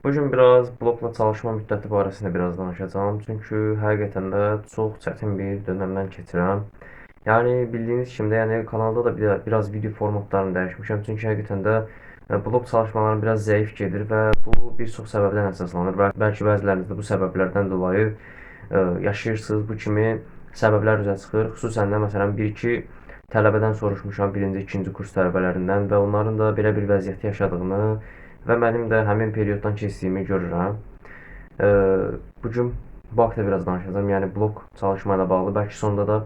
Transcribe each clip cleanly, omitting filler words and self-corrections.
Bu gün biraz blokla çalışma müddəti barəsində biraz danışacağam. Çünki həqiqətən də çox çətin bir dönəmdən keçirəm. Yəni bildiyiniz kimi də, yəni kanalda da biraz video formatlarını dəyişmişəm. Çünki həqiqətən də blok çalışmalarım biraz zəif gedir və bu bir çox səbəbdən əsaslanır. Bəlkə bəziləriniz də bu səbəblərdən dolayı yaşayırsınız. Bu kimi səbəblər üzə çıxır. Xüsusən də məsələn 1-2 tələbədən soruşmuşam, birinci, ikinci kurs tələbələrindən və onların da belə bir vəziyyəti yaşadığını və mənim də həmin perioddan keçdiyimi görürəm. Bu gün bu haqda biraz danışacağam. Yəni blok çalışma ilə bağlı, bəlkə sonda da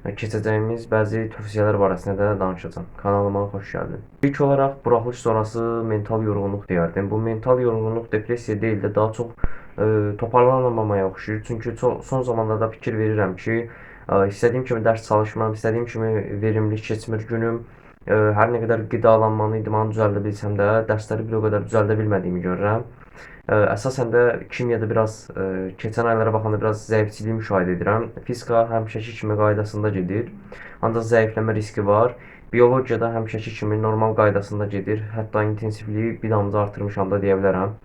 keçəcəyimiz bəzi tövsiyələr barəsində də danışacağam. Kanalıma xoş gəldin. İlk olaraq buraxılış sonrası mental yorğunluq deyərdim. Bu mental yorğunluq depressiya deyil də daha çox toparlanamamaya oxşayır. Çünki son zamanlarda fikir verirəm ki, istədiyim kimi dərs çalışmıram, istədiyim kimi verimli keçmir günüm. Hər nə qədər qidalanmanı, idmanı düzəldə bilsəm də, dərsləri bir o qədər düzəldə bilmədiyimi görürəm. Əsasən də kimyada biraz keçən aylara baxanda biraz zəifçiliyi müşahidə edirəm. Fizika həmişəki kimi qaydasında gedir, ancaq zəifləmə riski var. Biologiyada həmişəki kimi normal qaydasında gedir. Hətta intensivliyi bir damcı artırmışam da deyə bilərəm.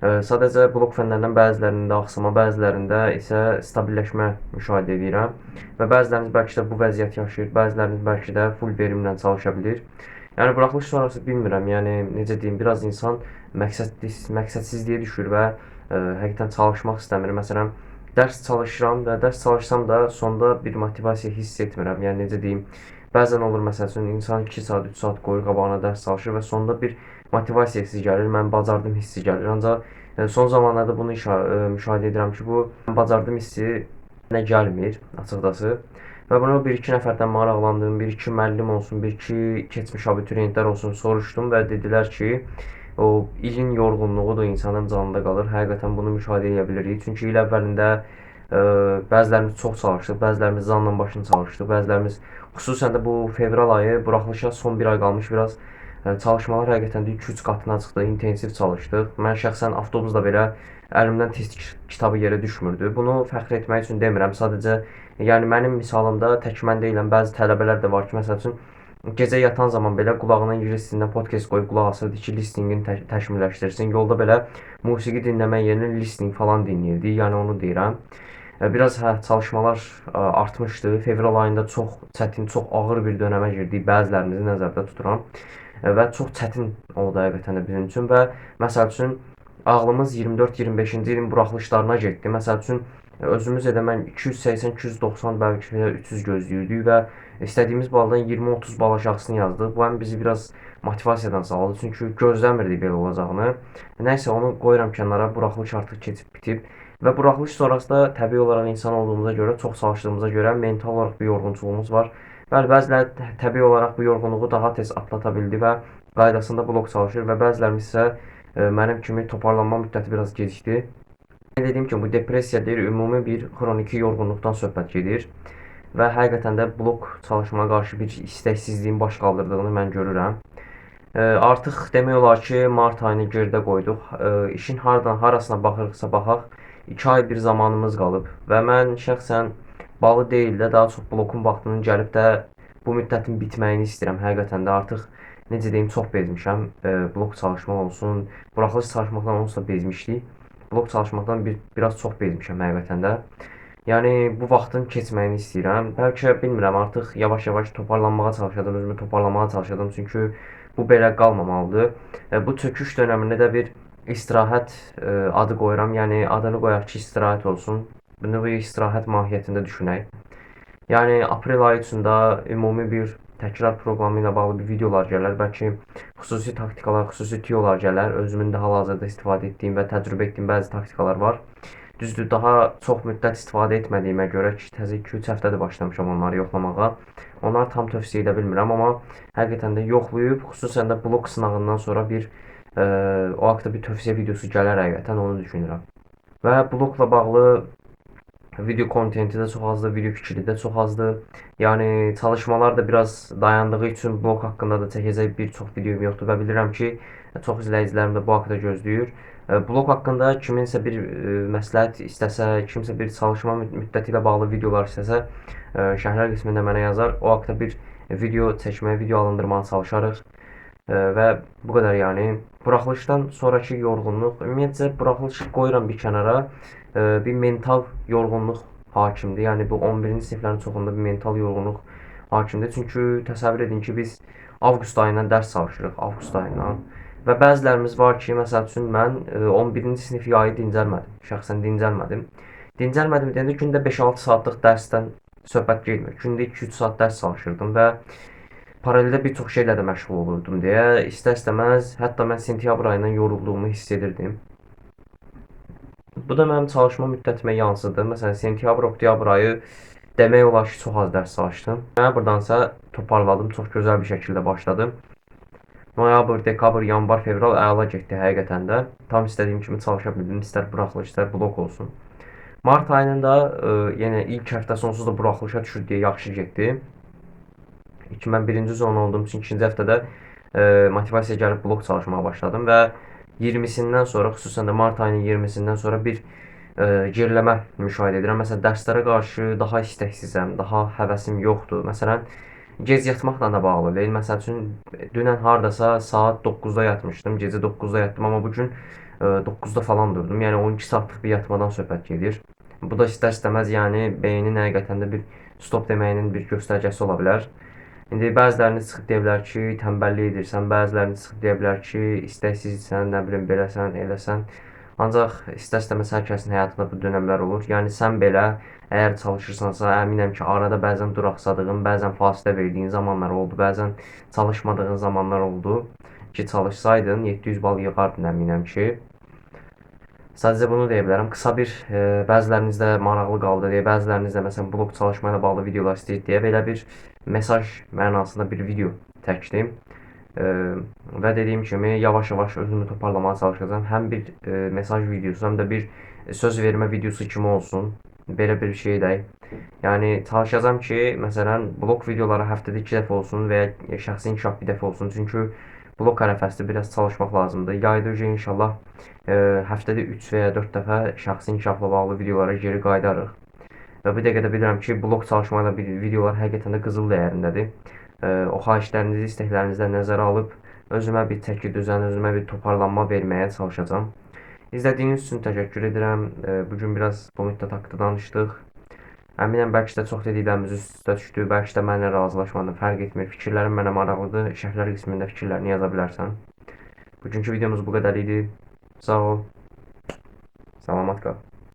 Sadəcə blok fənlərindən bəzilərində axsama, bəzilərində isə stabilləşmə müşahidə edirəm və bəziləriniz bəlkə də bu vəziyyəti yaşayır, bəziləriniz bəlkə də full verimlə çalışa bilir. Yəni buraxılış sonrası bilmirəm, yəni necə deyim, biraz insan məqsədsizliyə düşür və həqiqətən çalışmaq istəmir. Məsələn, dərs çalışıram və dərs çalışsam da sonda bir motivasiya hiss etmirəm. Yəni necə deyim, bəzən olur məsəl üçün insan 2 saat, 3 saat qoyur qabağına dərs çalışır və sonda bir motivasiya hissi gəlir, mən bacardım hissi gəlir. Ancaq son zamanlarda bunu müşahidə edirəm ki, bu bacardım hissi mənə gəlmir açıqcası. Və bunu bir-iki nəfərdən maraqlandım, bir-iki müəllim olsun, bir-iki keçmiş abituriyentlər olsun soruşdum və dedilər ki, o ilin yorğunluğu da insanın canında qalır. Həqiqətən bunu müşahidə edə bilirik. Çünki il əvvəlində bəzilərimiz çox çalışdıq, bəzilərimiz canla başla çalışdıq, bəzilərimiz xüsusən də bu fevral ayı buraxılışa son bir ay qalmış biraz çalışmalar həqiqətən də 2-3 qatına çıxdı, intensiv çalışdıq. Mən şəxsən avtobusda belə əlimdən test kitabı yerə düşmürdü. Bunu fəxr etmək üçün demirəm. Sadəcə yəni mənim misalımda tək mən deyiləm, bəzi tələbələr də var ki, məsəl üçün gecə yatan zaman belə qulağına ingilis dilindən podkast qoyub qulaq asırdı ki, listeningini təkmilləşdirsin. Yolda belə musiqi dinləmək yerinə listening falan dinləyirdi. Yəni onu deyirəm. Biraz çalışmalar artmışdı. Fevral ayında çox çətin, çox ağır bir dönəmə girdik. Bəzilərimizi nəzərdə tuturam. Və çox çətin oldu həqiqətən də bizim üçün və məsəl üçün ağlımız 24-25-ci ilin buraxılışlarına getdi. Məsəl üçün özümüz də mən 280-290 bəlkə də 300 gözləyirdik və istədiyimiz baldan 20-30 bal aşağısını yazdıq. Bu həm bizi biraz motivasiyadan saldı. Çünki gözləmirdik belə olacağını. Nəysə onu qoyuram kənara. Buraxılış artıq keçib bitib. Və buraxılış sonrası da təbii olaraq insan olduğumuza görə, çox çalışdığımıza görə mental olaraq bir yorğunçuluğumuz var. Bəli, bəziləri təbii olaraq bu yorğunluğu daha tez atlata bildi və qaydasında blok çalışır və bəzilərimiz isə mənim kimi toparlanma müddəti biraz gecikdi. Dediyim kimi bu depressiya deyil, ümumi bir xroniki yorğunluqdan söhbət gedir və həqiqətən də blok çalışmaya qarşı bir istəksizliyin baş qaldırdığını mən görürəm. Artıq demək olar ki, mart ayını geridə qoyduq. İşin harasına baxırıqsa baxaq, 2 ay bir zamanımız qalıb və mən şəxsən balı deyil də daha çox blokun vaxtının gəlib də bu müddətin bitməyini istəyirəm. Həqiqətən də artıq necə deyim, çox bezmişəm. Blok çalışmaq olsun, buraxılış çalışmaqdan onsuz da bezmişdik. Blok çalışmaqdan biraz çox bezmişəm həqiqətən də. Yəni bu vaxtın keçməyini istəyirəm. Bəlkə bilmirəm, artıq yavaş-yavaş toparlanmağa çalışacağam, özümü toparlamağa çalışacağam. Çünki bu belə qalmamalıdır. Bu çöküş dönəmində də bir istirahət adı qoyuram. Yəni adını qoyaq ki, istirahət olsun. Bunu bir istirahət mahiyyətində düşünək. Yəni aprel ayı üçün də ümumi bir təkrar proqramı ilə bağlı bir videolar gələr. Bəlkə xüsusi taktikalar, xüsusi tiyolar gələr. Özümün də hal-hazırda istifadə etdiyim və təcrübə etdiyim bəzi taktikalar var. Düzdür, daha çox müddət istifadə etmədiyimə görə ki, təzə 2-3 həftədir başlamışam onları yoxlamağa. Onları tam tövsiyə edə bilmirəm, amma həqiqətən də yoxlayıb, xüsusən də blok sınağından sonra o haqda bir tövsiyə videosu gələr həqiqətən, onu düşünürəm. Və blokla bağlı video kontenti də çox azdır, video fikri də çox azdır. Yəni çalışmalar da biraz dayandığı üçün blok haqqında da çəkəcək bir çox videom yoxdur və bilirəm ki, çox izləyicilərim də bu haqda gözləyir. Blok haqqında kiminsə bir məsləhət istəsə, kimsə bir çalışma müddəti ilə bağlı videolar istəsə, şərhlər qismində mənə yazar. O haqda bir video çəkməyə, video alındırmağa çalışarıq. Və bu qədər yəni. Buraxılışdan sonrakı yorğunluq, ümumiyyətcə buraxılışı qoyuram bir kənara. Bir mental yorğunluq hakimdir. Yəni bu 11-ci siniflərin çoxunda bir mental yorğunluq hakimdir. Çünki təsəvvür edin ki, biz avqust ayından dərs çalışırıq, avqust ayından. Və bəzilərimiz var ki, məsəl üçün mən 11-ci sinif yayı dincəlmədim. Şəxsən dincəlmədim. Dincəlmədim deyəndə gündə 5-6 saatlıq dərsdən söhbət getmir. Gündə 2-3 saat dərs çalışırdım və paraleldə bir çox şeylə də məşğul olurdum deyə istər-istəməz hətta mən sentyabr ayından yorulduğumu hiss edirdim. Bu da mənim çalışma müddətimə yansıdı. Məsələn, sentyabr, oktyabr ayı demək olar ki, çox az dərs çalışdım. Noyabrdansa toparladım, çox gözəl bir şəkildə başladım. Noyabr, dekabr, yanvar, fevral əla getdi həqiqətən də. Tam istədiyim kimi çalışa bildim. İstər buraxılış, istər blok olsun. Mart ayının da yenə ilk həftəsi onsuz da buraxılışa düşür deyə yaxşı getdi. Mən birinci zona olduğum üçün ikinci həftədə motivasiya gəlib blok çalışmağa başladım və 20-sindən sonra, xüsusən də mart ayının 20-sindən sonra bir geriləmə müşahidə edirəm. Məsələn, dərslərə qarşı daha istəksizəm, daha həvəsim yoxdur. Məsələn, gec yatmaqla da bağlı deyil. Məsəl üçün, dünən hardasa saat 9-da yatmışdım, gecə 9-da yatdım, amma bugün 9-da falan durdum. Yəni 12 saatlıq bir yatmadan söhbət gedir. Bu da istər-istəməz yəni beynin həqiqətən də bir stop deməyinin bir göstəricisi ola bilər. İndi bəziləriniz çıxıb deyə bilər ki, tənbəllik edirsən, bəziləriniz çıxıb deyə bilər ki, istəksizsən, nə bilim, beləsən, eləsən. Ancaq istər-istəməz hər kəsin həyatında bu dönəmlər olur. Yəni sən belə əgər çalışırsansa, əminəm ki, arada bəzən duraqsadığın, bəzən fasilə verdiyin zamanlar oldu, bəzən çalışmadığın zamanlar oldu ki, çalışsaydın 700 bal yığardın əminəm ki. Sadəcə bunu deyə bilərəm. Qısa bir bəziləriniz də maraqlı qaldı deyə, bəziləriniz də məsələn blok çalışma ilə bağlı videolar istəyir deyə belə bir mesaj mənasında bir video çəkdim. Və dediyim kimi yavaş-yavaş özümü toparlamağa çalışacağam. Həm bir mesaj videosu, həm də bir söz vermə videosu kimi olsun. Belə bir şey də. Yəni çalışacağam ki, məsələn, blok videoları həftədə 2 dəfə olsun və ya şəxsi inkişaf bir dəfə olsun. Çünki blok ərəfəsində biraz çalışmaq lazımdır. Yayda inşallah həftədə 3 və ya 4 dəfə şəxsi inkişafla bağlı videolara geri qayıdarıq. Və bir dəqiqə də bilirəm ki, blok çalışma ilə videolar həqiqətən də qızıl dəyərindədir. O xahişlərinizi, istəklərinizi də nəzərə alıb özümə bir təki düzən, özümə bir toparlanma verməyə çalışacağam. İzlədiyiniz üçün təşəkkür edirəm. Bugün biraz bu müddət haqqında danışdıq. Əminəm bəlkə də çox dediklərimiz üst-üstə düşdü, bəlkə də mənlə razılaşmadım, fərq etmir. Fikirlərim mənə maraqlıdır. Şərhlər qismində fikirlərini yaza bilərsən. Bugünkü videomuz bu qədər idi. Sağ ol. Salamat qal.